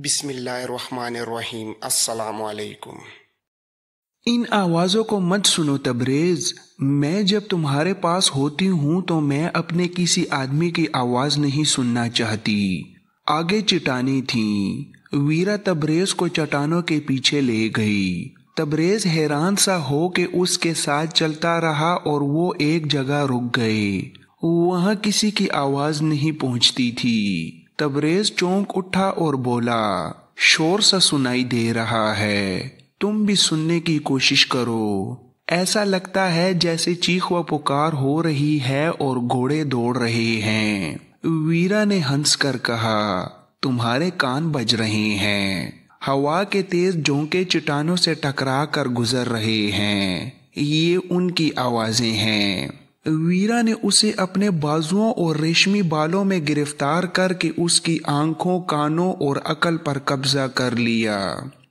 بسم اللہ الرحمن الرحیم۔ السلام علیکم۔ ان آوازوں کو مت سنو تبریز، میں جب تمہارے پاس ہوتی ہوں تو میں اپنے کسی آدمی کی آواز نہیں سننا چاہتی۔ آگے چٹانیں تھیں، ویرا تبریز کو چٹانوں کے پیچھے لے گئی۔ تبریز حیران سا ہو کہ اس کے ساتھ چلتا رہا اور وہ ایک جگہ رک گئے۔ وہاں کسی کی آواز نہیں پہنچتی تھی۔ تبریز چونک اٹھا اور بولا، شور سا سنائی دے رہا ہے، تم بھی سننے کی کوشش کرو۔ ایسا لگتا ہے جیسے چیخ و پکار ہو رہی ہے اور گھوڑے دوڑ رہے ہیں۔ ویرا نے ہنس کر کہا، تمہارے کان بج رہے ہیں، ہوا کے تیز جھونکے چٹانوں سے ٹکرا کر گزر رہے ہیں، یہ ان کی آوازیں ہیں۔ ویرا نے اسے اپنے بازوؤں اور ریشمی بالوں میں گرفتار کر کے اس کی آنکھوں، کانوں اور عقل پر قبضہ کر لیا۔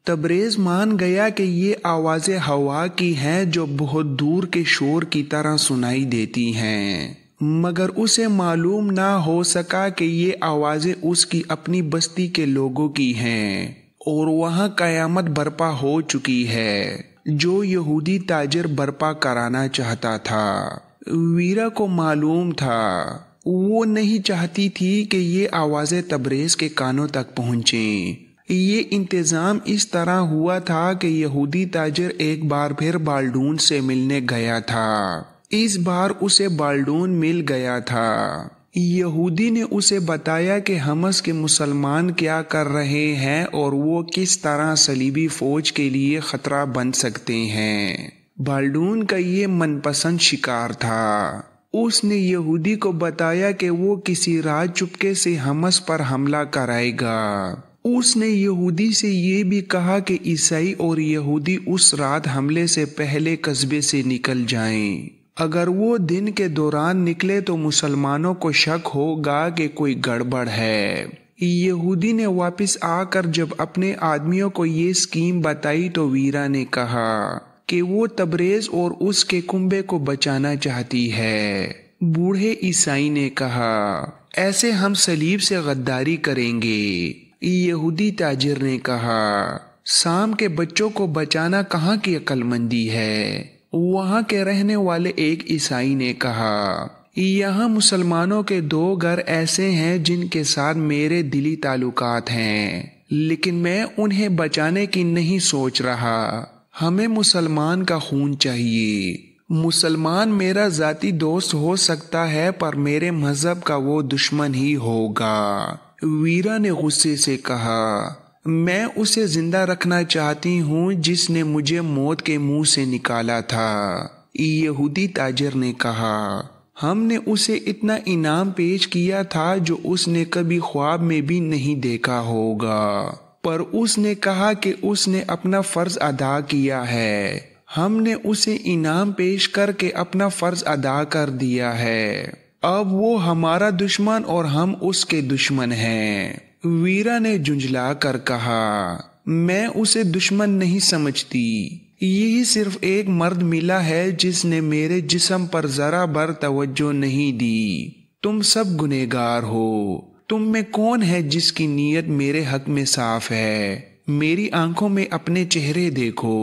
تبریز مان گیا کہ یہ آوازیں ہوا کی ہیں جو بہت دور کے شور کی طرح سنائی دیتی ہیں، مگر اسے معلوم نہ ہو سکا کہ یہ آوازیں اس کی اپنی بستی کے لوگوں کی ہیں اور وہاں قیامت برپا ہو چکی ہے جو یہودی تاجر برپا کرانا چاہتا تھا۔ ویرا کو معلوم تھا، وہ نہیں چاہتی تھی کہ یہ آوازیں تبریز کے کانوں تک پہنچیں۔ یہ انتظام اس طرح ہوا تھا کہ یہودی تاجر ایک بار پھر بالڈون سے ملنے گیا تھا۔ اس بار اسے بالڈون مل گیا تھا۔ یہودی نے اسے بتایا کہ حمص کے مسلمان کیا کر رہے ہیں اور وہ کس طرح صلیبی فوج کے لیے خطرہ بن سکتے ہیں۔ بالڈون کا یہ من پسند شکار تھا۔ اس نے یہودی کو بتایا کہ وہ کسی رات چپکے سے حمص پر حملہ کرائے گا۔ اس نے یہودی سے یہ بھی کہا کہ عیسائی اور یہودی اس رات حملے سے پہلے قصبے سے نکل جائیں۔ اگر وہ دن کے دوران نکلے تو مسلمانوں کو شک ہوگا کہ کوئی گڑبڑ ہے۔ یہودی نے واپس آ کر جب اپنے آدمیوں کو یہ اسکیم بتائی تو ویرا نے کہا کہ وہ تبریز اور اس کے کنبے کو بچانا چاہتی ہے۔ بوڑھے عیسائی نے کہا، ایسے ہم صلیب سے غداری کریں گے۔ یہودی تاجر نے کہا، سام کے بچوں کو بچانا کہاں کی عقل مندی ہے؟ وہاں کے رہنے والے ایک عیسائی نے کہا، یہاں مسلمانوں کے 2 گھر ایسے ہیں جن کے ساتھ میرے دلی تعلقات ہیں، لیکن میں انہیں بچانے کی نہیں سوچ رہا۔ ہمیں مسلمان کا خون چاہیے۔ مسلمان میرا ذاتی دوست ہو سکتا ہے پر میرے مذہب کا وہ دشمن ہی ہوگا۔ ویرا نے غصے سے کہا، میں اسے زندہ رکھنا چاہتی ہوں جس نے مجھے موت کے منہ سے نکالا تھا۔ یہودی تاجر نے کہا، ہم نے اسے اتنا انعام پیش کیا تھا جو اس نے کبھی خواب میں بھی نہیں دیکھا ہوگا، پر اس نے کہا کہ اس نے اپنا فرض ادا کیا ہے۔ ہم نے اسے انعام پیش کر کے اپنا فرض ادا کر دیا ہے، اب وہ ہمارا دشمن اور ہم اس کے دشمن ہیں۔ ویرا نے جھنجھلا کر کہا، میں اسے دشمن نہیں سمجھتی، یہی صرف ایک مرد ملا ہے جس نے میرے جسم پر ذرا بر توجہ نہیں دی۔ تم سب گنہگار ہو۔ تم میں کون ہے جس کی نیت میرے حق میں صاف ہے؟ میری آنکھوں میں اپنے چہرے دیکھو۔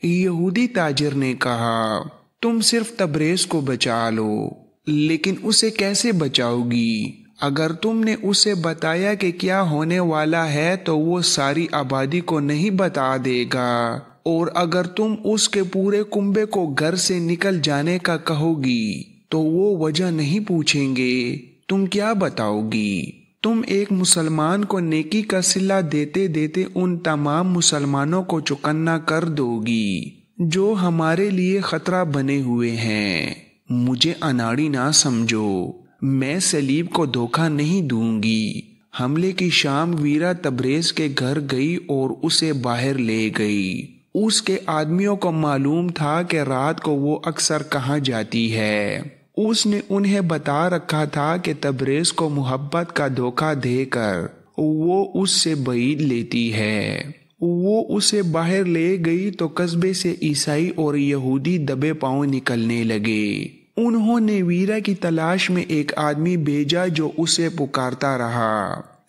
یہودی تاجر نے کہا، تم صرف تبریز کو بچا لو، لیکن اسے کیسے بچاؤ گی؟ اگر تم نے اسے بتایا کہ کیا ہونے والا ہے تو وہ ساری آبادی کو نہیں بتا دے گا، اور اگر تم اس کے پورے کنبے کو گھر سے نکل جانے کا کہو گی تو وہ وجہ نہیں پوچھیں گے۔ تم کیا بتاؤ گی؟ تم ایک مسلمان کو نیکی کا صلہ دیتے دیتے ان تمام مسلمانوں کو چوکنا کر دو گی جو ہمارے لیے خطرہ بنے ہوئے ہیں۔ مجھے اناڑی نہ سمجھو، میں صلیب کو دھوکہ نہیں دوں گی۔ حملے کی شام ویرا تبریز کے گھر گئی اور اسے باہر لے گئی۔ اس کے آدمیوں کو معلوم تھا کہ رات کو وہ اکثر کہاں جاتی ہے۔ اس نے انہیں بتا رکھا تھا کہ تبریز کو محبت کا دھوکہ دے کر وہ اس سے بعید لیتی ہے۔ وہ اسے باہر لے گئی تو قصبے سے عیسائی اور یہودی دبے پاؤں نکلنے لگے۔ انہوں نے ویرا کی تلاش میں ایک آدمی بھیجا جو اسے پکارتا رہا،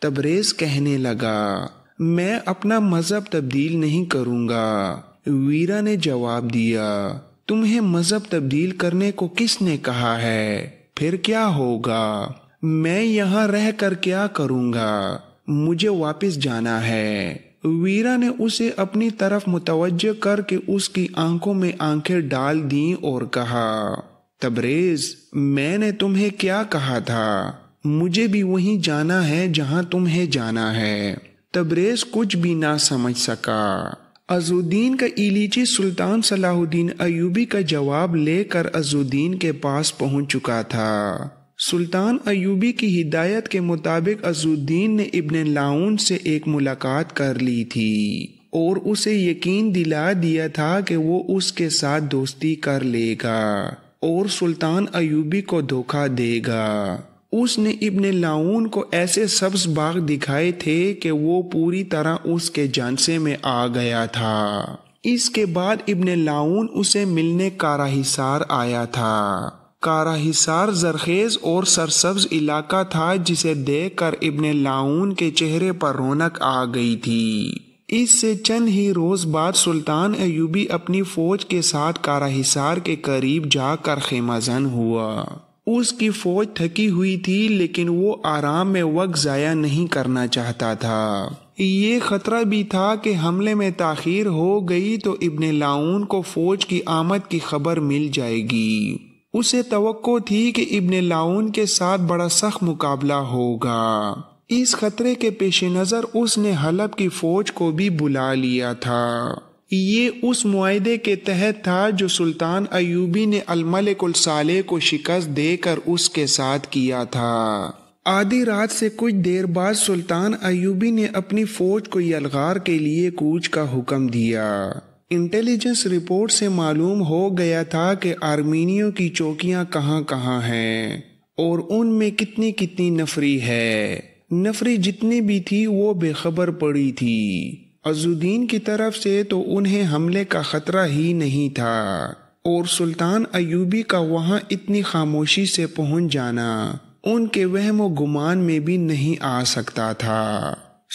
تبریز کہنے لگا، میں اپنا مذہب تبدیل نہیں کروں گا۔ ویرا نے جواب دیا، تمہیں مذہب تبدیل کرنے کو کس نے کہا ہے؟ پھر کیا ہوگا؟ میں یہاں رہ کر کیا کروں گا؟ مجھے واپس جانا ہے۔ ویرا نے اسے اپنی طرف متوجہ کر کے اس کی آنکھوں میں آنکھیں ڈال دیں اور کہا، تبریز، میں نے تمہیں کیا کہا تھا؟ مجھے بھی وہیں جانا ہے جہاں تمہیں جانا ہے۔ تبریز کچھ بھی نہ سمجھ سکا۔ عزالدین کا ایلیچی سلطان صلاح الدین ایوبی کا جواب لے کر عزالدین کے پاس پہنچ چکا تھا۔ سلطان ایوبی کی ہدایت کے مطابق عزالدین نے ابن لاؤن سے ایک ملاقات کر لی تھی اور اسے یقین دلا دیا تھا کہ وہ اس کے ساتھ دوستی کر لے گا اور سلطان ایوبی کو دھوکہ دے گا۔ اس نے ابن لاؤن کو ایسے سبز باغ دکھائے تھے کہ وہ پوری طرح اس کے جانسے میں آ گیا تھا۔ اس کے بعد ابن لاؤن اسے ملنے کارا حصار آیا تھا۔ کارا حصار زرخیز اور سرسبز علاقہ تھا جسے دیکھ کر ابن لاؤن کے چہرے پر رونق آ گئی تھی۔ اس سے چند ہی روز بعد سلطان ایوبی اپنی فوج کے ساتھ کارا حصار کے قریب جا کر خیمہ زن ہوا۔ اس کی فوج تھکی ہوئی تھی لیکن وہ آرام میں وقت ضائع نہیں کرنا چاہتا تھا۔ یہ خطرہ بھی تھا کہ حملے میں تاخیر ہو گئی تو ابن لاؤن کو فوج کی آمد کی خبر مل جائے گی۔ اسے توقع تھی کہ ابن لاؤن کے ساتھ بڑا سخت مقابلہ ہوگا۔ اس خطرے کے پیش نظر اس نے حلب کی فوج کو بھی بلا لیا تھا۔ یہ اس معاہدے کے تحت تھا جو سلطان ایوبی نے الملک الصالح کو شکست دے کر اس کے ساتھ کیا تھا۔ آدھی رات سے کچھ دیر بعد سلطان ایوبی نے اپنی فوج کو یلغار کے لیے کوچ کا حکم دیا۔ انٹیلیجنس رپورٹ سے معلوم ہو گیا تھا کہ آرمینیوں کی چوکیاں کہاں کہاں ہیں اور ان میں کتنی کتنی نفری ہے۔ نفری جتنی بھی تھی وہ بے خبر پڑی تھی۔ عزالدین کی طرف سے تو انہیں حملے کا خطرہ ہی نہیں تھا اور سلطان ایوبی کا وہاں اتنی خاموشی سے پہنچ جانا ان کے وہم و گمان میں بھی نہیں آ سکتا تھا۔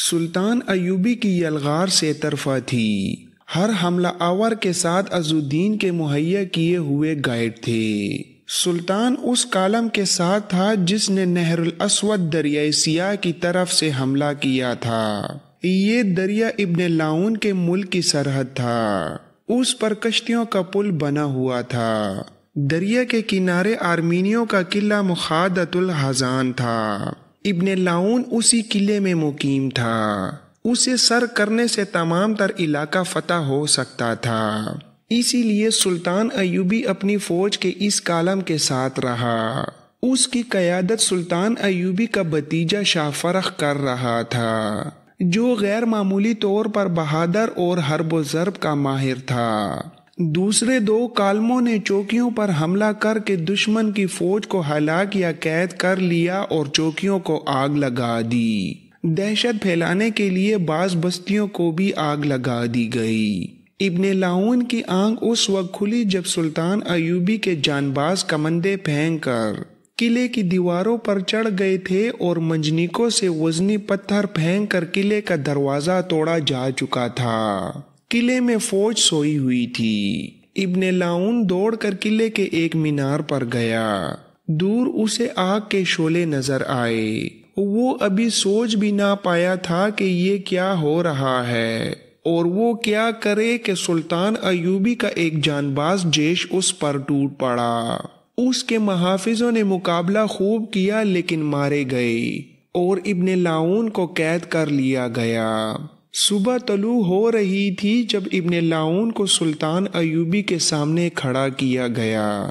سلطان ایوبی کی یلغار سے طرفہ تھی۔ ہر حملہ آور کے ساتھ عزالدین کے مہیا کیے ہوئے گائیڈ تھے۔ سلطان اس کالم کے ساتھ تھا جس نے نہر الاسود دریائے سیاہ کی طرف سے حملہ کیا تھا۔ یہ دریا ابن لاؤن کے ملک کی سرحد تھا۔ اس پر کشتیوں کا پل بنا ہوا تھا۔ دریا کے کنارے آرمینیوں کا قلعہ مخادۃ الحزان تھا۔ ابن لاؤن اسی قلعے میں مقیم تھا۔ اسے سر کرنے سے تمام تر علاقہ فتح ہو سکتا تھا۔ اسی لیے سلطان ایوبی اپنی فوج کے اس کالم کے ساتھ رہا۔ اس کی قیادت سلطان ایوبی کا بھتیجا شاہ فرخ کر رہا تھا، جو غیر معمولی طور پر بہادر اور حرب و ضرب کا ماہر تھا۔ دوسرے دو کالموں نے چوکیوں پر حملہ کر کے دشمن کی فوج کو ہلاک یا قید کر لیا اور چوکیوں کو آگ لگا دی۔ دہشت پھیلانے کے لیے بعض بستیوں کو بھی آگ لگا دی گئی۔ ابن لاؤن کی آنکھ اس وقت کھلی جب سلطان ایوبی کے جانباز کمندے پھینک کر قلعے کی دیواروں پر چڑھ گئے تھے اور منجنیکوں سے وزنی پتھر پھینک کر قلعے کا دروازہ توڑا جا چکا تھا۔ قلعے میں فوج سوئی ہوئی تھی۔ ابن لاؤن دوڑ کر قلعے کے ایک مینار پر گیا۔ دور اسے آگ کے شعلے نظر آئے۔ وہ ابھی سوچ بھی نہ پایا تھا کہ یہ کیا ہو رہا ہے اور وہ کیا کرے کہ سلطان ایوبی کا ایک جانباز جیش اس پر ٹوٹ پڑا۔ اس کے محافظوں نے مقابلہ خوب کیا لیکن مارے گئے اور ابن لاؤن کو قید کر لیا گیا۔ صبح طلوع ہو رہی تھی جب ابن لاؤن کو سلطان ایوبی کے سامنے کھڑا کیا گیا۔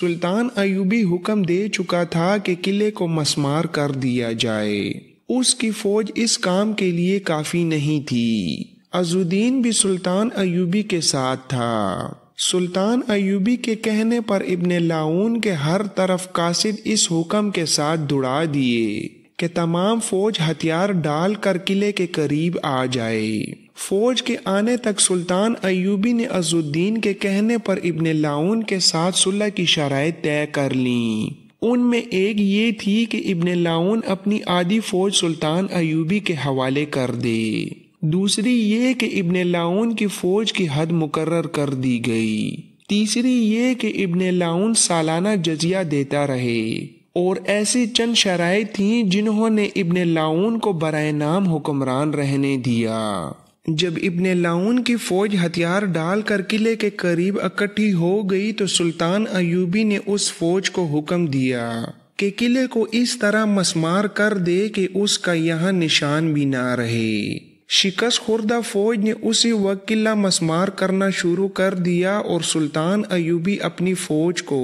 سلطان ایوبی حکم دے چکا تھا کہ قلعے کو مسمار کر دیا جائے۔ اس کی فوج اس کام کے لیے کافی نہیں تھی۔ عزالدین بھی سلطان ایوبی کے ساتھ تھا۔ سلطان ایوبی کے کہنے پر ابن لاؤن کے ہر طرف قاصد اس حکم کے ساتھ دوڑا دیے کہ تمام فوج ہتھیار ڈال کر قلعے کے قریب آ جائے۔ فوج کے آنے تک سلطان ایوبی نے عزالدین کے کہنے پر ابن لاؤن کے ساتھ صلح کی شرائط طے کر لیں۔ ان میں ایک یہ تھی کہ ابن لاؤن اپنی آدھی فوج سلطان ایوبی کے حوالے کر دے، دوسری یہ کہ ابن لاؤن کی فوج کی حد مقرر کر دی گئی، تیسری یہ کہ ابن لاؤن سالانہ جزیہ دیتا رہے، اور ایسی چند شرائط تھیں جنہوں نے ابن لاؤن کو برائے نام حکمران رہنے دیا۔ جب ابن لاؤن کی فوج ہتھیار ڈال کر قلعے کے قریب اکٹھی ہو گئی تو سلطان ایوبی نے اس فوج کو حکم دیا کہ قلعے کو اس طرح مسمار کر دے کہ اس کا یہاں نشان بھی نہ رہے۔ شکست خوردہ فوج نے اسی وقت قلعہ مسمار کرنا شروع کر دیا اور سلطان ایوبی اپنی فوج کو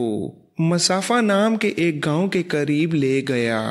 مسافہ نام کے ایک گاؤں کے قریب لے گیا۔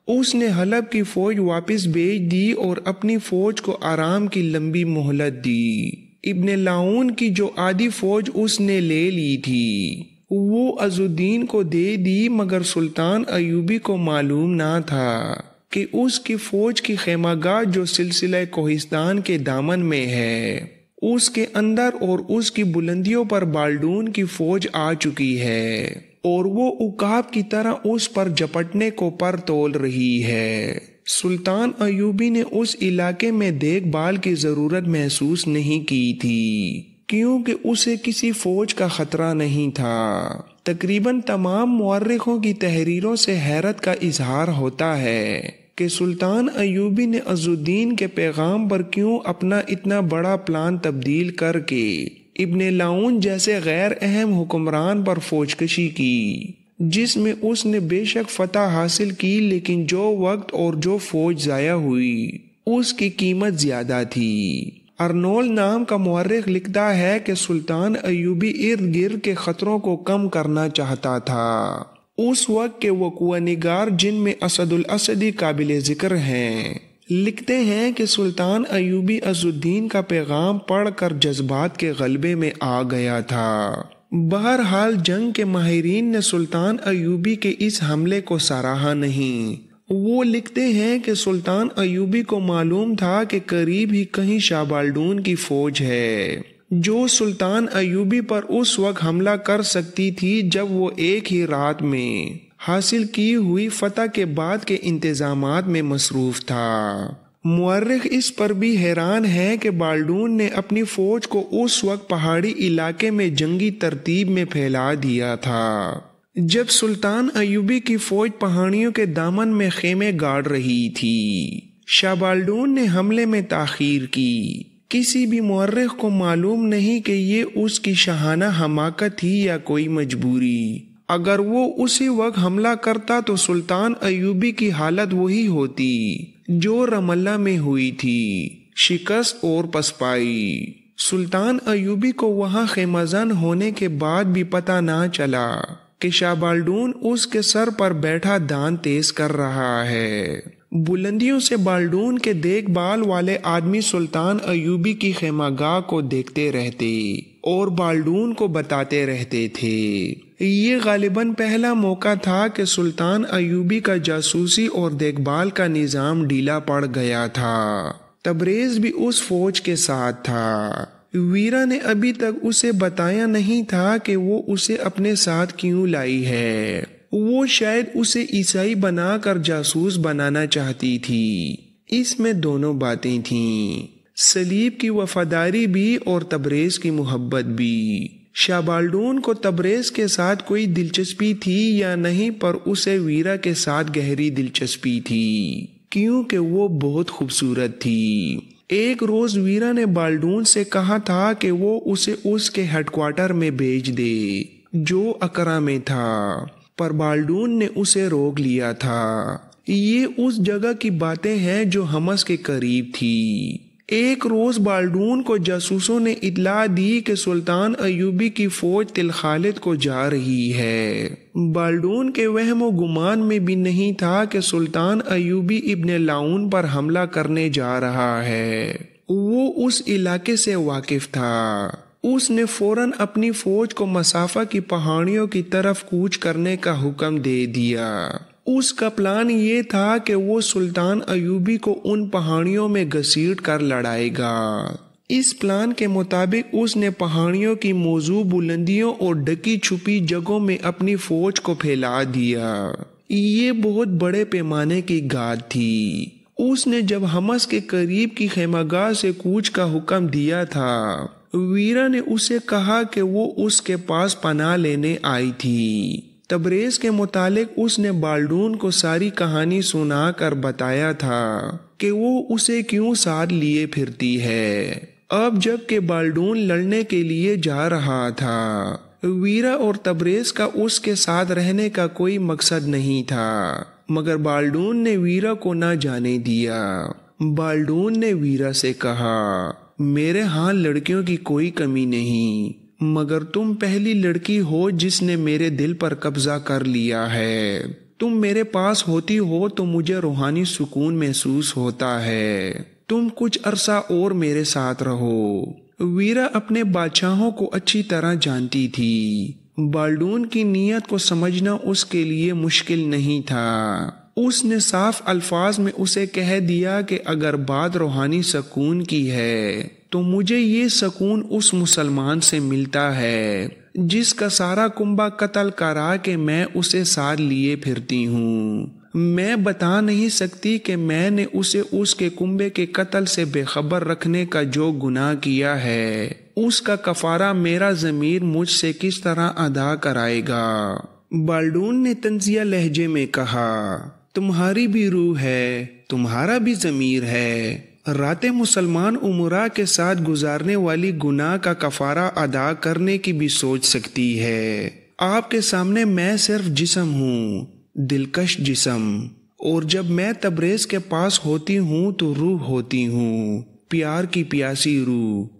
اس نے حلب کی فوج واپس بھیج دی اور اپنی فوج کو آرام کی لمبی مہلت دی۔ ابن لاؤن کی جو آدھی فوج اس نے لے لی تھی وہ عز الدین کو دے دی، مگر سلطان ایوبی کو معلوم نہ تھا کہ اس کی فوج کی خیمہ گاہ جو سلسلہ کوہستان کے دامن میں ہے، اس کے اندر اور اس کی بلندیوں پر بالڈون کی فوج آ چکی ہے اور وہ عقاب کی طرح اس پر جپٹنے کو پر تول رہی ہے۔ سلطان ایوبی نے اس علاقے میں دیکھ بھال کی ضرورت محسوس نہیں کی تھی کیونکہ اسے کسی فوج کا خطرہ نہیں تھا۔ تقریباً تمام مورخوں کی تحریروں سے حیرت کا اظہار ہوتا ہے کہ سلطان ایوبی نے عز الدین کے پیغام پر کیوں اپنا اتنا بڑا پلان تبدیل کر کے ابن لاؤن جیسے غیر اہم حکمران پر فوج کشی کی، جس میں اس نے بے شک فتح حاصل کی، لیکن جو وقت اور جو فوج ضائع ہوئی اس کی قیمت زیادہ تھی۔ ارنولڈ نام کا مورخ لکھتا ہے کہ سلطان ایوبی ارد گرد کے خطروں کو کم کرنا چاہتا تھا۔ اس وقت کے وقوع نگار جن میں اسد الاسدی قابل ذکر ہیں لکھتے ہیں کہ سلطان ایوبی عز الدین کا پیغام پڑھ کر جذبات کے غلبے میں آ گیا تھا۔ بہرحال جنگ کے ماہرین نے سلطان ایوبی کے اس حملے کو سراہا نہیں۔ وہ لکھتے ہیں کہ سلطان ایوبی کو معلوم تھا کہ قریب ہی کہیں شاہ بالڈون کی فوج ہے جو سلطان ایوبی پر اس وقت حملہ کر سکتی تھی جب وہ ایک ہی رات میں حاصل کی ہوئی فتح کے بعد کے انتظامات میں مصروف تھا۔ مورخ اس پر بھی حیران ہے کہ بالڈون نے اپنی فوج کو اس وقت پہاڑی علاقے میں جنگی ترتیب میں پھیلا دیا تھا جب سلطان ایوبی کی فوج پہاڑیوں کے دامن میں خیمے گاڑ رہی تھی۔ شاہ بالڈون نے حملے میں تاخیر کی۔ کسی بھی مورخ کو معلوم نہیں کہ یہ اس کی شاہانہ حماقت تھی یا کوئی مجبوری۔ اگر وہ اسی وقت حملہ کرتا تو سلطان ایوبی کی حالت وہی ہوتی جو رم اللہ میں ہوئی تھی، شکست اور پسپائی۔ سلطان ایوبی کو وہاں خیمہ زن ہونے کے بعد بھی پتہ نہ چلا کہ شاہ بالڈون اس کے سر پر بیٹھا دان تیز کر رہا ہے۔ بلندیوں سے بالڈون کے دیکھ بھال والے آدمی سلطان ایوبی کی خیمہ گاہ کو دیکھتے رہتے اور بالڈون کو بتاتے رہتے تھے۔ یہ غالباً پہلا موقع تھا کہ سلطان ایوبی کا جاسوسی اور دیکھ بھال کا نظام ڈھیلا پڑ گیا تھا۔ تبریز بھی اس فوج کے ساتھ تھا۔ ویرا نے ابھی تک اسے بتایا نہیں تھا کہ وہ اسے اپنے ساتھ کیوں لائی ہے۔ وہ شاید اسے عیسائی بنا کر جاسوس بنانا چاہتی تھی۔ اس میں دونوں باتیں تھیں، صلیب کی وفاداری بھی اور تبریز کی محبت بھی۔ شاہ بالڈون کو تبریز کے ساتھ کوئی دلچسپی تھی یا نہیں، پر اسے ویرا کے ساتھ گہری دلچسپی تھی کیونکہ وہ بہت خوبصورت تھی۔ ایک روز ویرا نے بالڈون سے کہا تھا کہ وہ اسے اس کے ہیڈ کوارٹر میں بھیج دے جو اکرا میں تھا، پر بالڈون نے اسے روک لیا تھا۔ یہ اس جگہ کی باتیں ہیں جو حمص کے قریب تھی۔ ایک روز بالڈون کو جاسوسوں نے اطلاع دی کہ سلطان ایوبی کی فوج تل خالد کو جا رہی ہے۔ بالڈون کے وہم و گمان میں بھی نہیں تھا کہ سلطان ایوبی ابن لاؤن پر حملہ کرنے جا رہا ہے۔ وہ اس علاقے سے واقف تھا۔ اس نے فوراً اپنی فوج کو مسافہ کی پہاڑیوں کی طرف کوچ کرنے کا حکم دے دیا۔ اس کا پلان یہ تھا کہ وہ سلطان ایوبی کو ان پہاڑیوں میں گھسیٹ کر لڑائے گا اس پلان کے مطابق اس نے پہاڑیوں کی موزوں بلندیوں اور ڈھکی چھپی جگہوں میں اپنی فوج کو پھیلا دیا۔ یہ بہت بڑے پیمانے کی گاد تھی۔ اس نے جب حمص کے قریب کی خیمہ گاہ سے کوچ کا حکم دیا تھا، ویرا نے اسے کہا کہ وہ اس کے پاس پناہ لینے آئی تھی۔ تبریز کے متعلق اس نے بالڈون کو ساری کہانی سنا کر بتایا تھا کہ وہ اسے کیوں ساتھ لیے پھرتی ہے۔ اب جب کہ بالڈون لڑنے کے لیے جا رہا تھا، ویرا اور تبریز کا اس کے ساتھ رہنے کا کوئی مقصد نہیں تھا، مگر بالڈون نے ویرا کو نہ جانے دیا۔ بالڈون نے ویرا سے کہا، میرے ہاں لڑکیوں کی کوئی کمی نہیں، مگر تم پہلی لڑکی ہو جس نے میرے دل پر قبضہ کر لیا ہے۔ تم میرے پاس ہوتی ہو تو مجھے روحانی سکون محسوس ہوتا ہے۔ تم کچھ عرصہ اور میرے ساتھ رہو۔ ویرا اپنے بادشاہوں کو اچھی طرح جانتی تھی۔ بالڈون کی نیت کو سمجھنا اس کے لیے مشکل نہیں تھا۔ اس نے صاف الفاظ میں اسے کہہ دیا کہ اگر بات روحانی سکون کی ہے تو مجھے یہ سکون اس مسلمان سے ملتا ہے جس کا سارا کنبہ قتل کرا کہ میں اسے ساتھ لیے پھرتی ہوں۔ میں بتا نہیں سکتی کہ میں نے اسے اس کے کنبے کے قتل سے بے خبر رکھنے کا جو گناہ کیا ہے، اس کا کفارہ میرا ضمیر مجھ سے کس طرح ادا کرائے گا۔ بالڈون نے طنزیہ لہجے میں کہا، تمہاری بھی روح ہے، تمہارا بھی ضمیر ہے۔ راتیں مسلمان امراء کے ساتھ گزارنے والی گناہ کا کفارہ ادا کرنے کی بھی سوچ سکتی ہے۔ آپ کے سامنے میں صرف جسم ہوں، دلکش جسم، اور جب میں تبریز کے پاس ہوتی ہوں تو روح ہوتی ہوں، پیار کی پیاسی روح۔